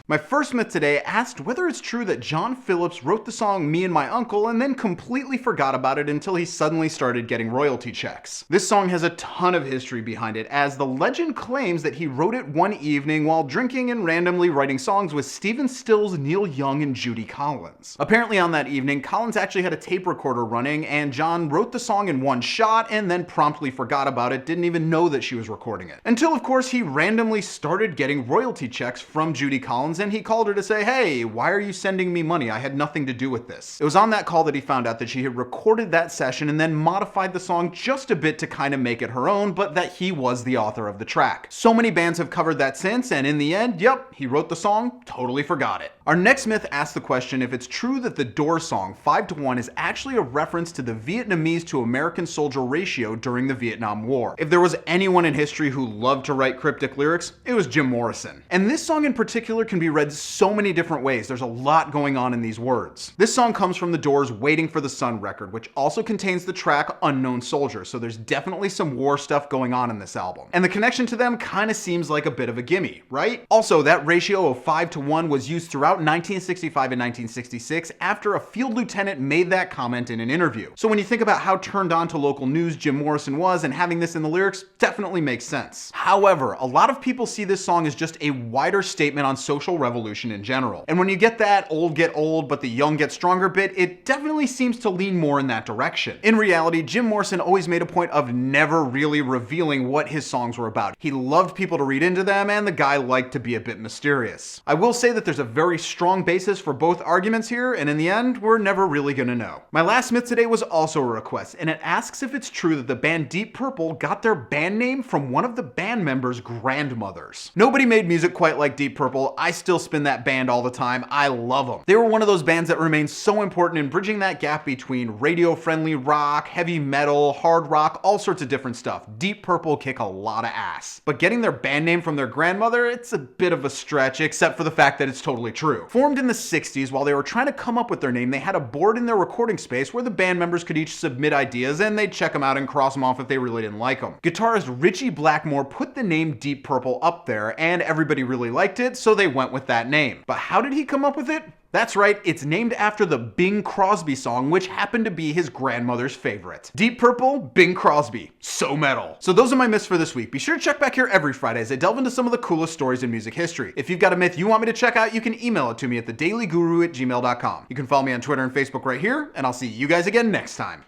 My first myth today asked whether it's true that John Phillips wrote the song Me and My Uncle and then completely forgot about it until he suddenly started getting royalty checks. This song has a ton of history behind it, as the legend claims that he wrote it one evening while drinking and randomly writing songs with Stephen Stills, Neil Young, and Judy Collins. Apparently on that evening, Collins actually had a tape recorder running, and John wrote the song in one shot and then promptly forgot about it, didn't even know that she was recording it. Until, of course, he randomly started getting royalty checks from Judy Collins, and he called her to say, "Hey, why are you sending me money? I had nothing to do with this." It was on that call that he found out that she had recorded that session and then modified the song just a bit to kind of make it her own, but that he was the author of the track. So many bands have covered that since, and in the end, yep, he wrote the song, totally forgot it. Our next myth asks the question if it's true that the Doors song 5 to 1 is actually a reference to the Vietnamese to American soldier ratio during the Vietnam War. If there was anyone in history who loved to write cryptic lyrics, it was Jim Morrison. And this song in particular can be read so many different ways. There's a lot going on in these words. This song comes from the Doors' Waiting for the Sun record, which also contains the track Unknown Soldier, so there's definitely some war stuff going on in this album. And the connection to them kind of seems like a bit of a gimme, right? Also, that ratio of 5 to 1 was used throughout 1965 and 1966 after a field lieutenant made that comment in an interview. So when you think about how turned on to local news Jim Morrison was, and having this in the lyrics definitely makes sense. However, a lot of people see this song as just a wider statement on social revolution in general. And when you get that old get old but the young get stronger bit, it definitely seems to lean more in that direction. In reality, Jim Morrison always made a point of never really revealing what his songs were about. He loved people to read into them, and the guy liked to be a bit mysterious. I will say that there's a very strong basis for both arguments here, and in the end, we're never really gonna know. My last myth today was also a request, and it asks if it's true that the band Deep Purple got their band name from one of the band members' grandmothers. Nobody made music quite like Deep Purple. I still spin that band all the time. I love them. They were one of those bands that remain so important in bridging that gap between radio-friendly rock, heavy metal, hard rock, all sorts of different stuff. Deep Purple kick a lot of ass. But getting their band name from their grandmother, it's a bit of a stretch, except for the fact that it's totally true. Formed in the 60s, while they were trying to come up with their name, they had a board in their recording space where the band members could each submit ideas, and they'd check them out and cross them off if they really didn't like them. Guitarist Ritchie Blackmore put the name Deep Purple up there, and everybody really liked it, so they went with that name. But how did he come up with it? That's right, it's named after the Bing Crosby song, which happened to be his grandmother's favorite. Deep Purple, Bing Crosby. So metal. So those are my myths for this week. Be sure to check back here every Friday as I delve into some of the coolest stories in music history. If you've got a myth you want me to check out, you can email it to me at thedailyguru@gmail.com. You can follow me on Twitter and Facebook right here, and I'll see you guys again next time.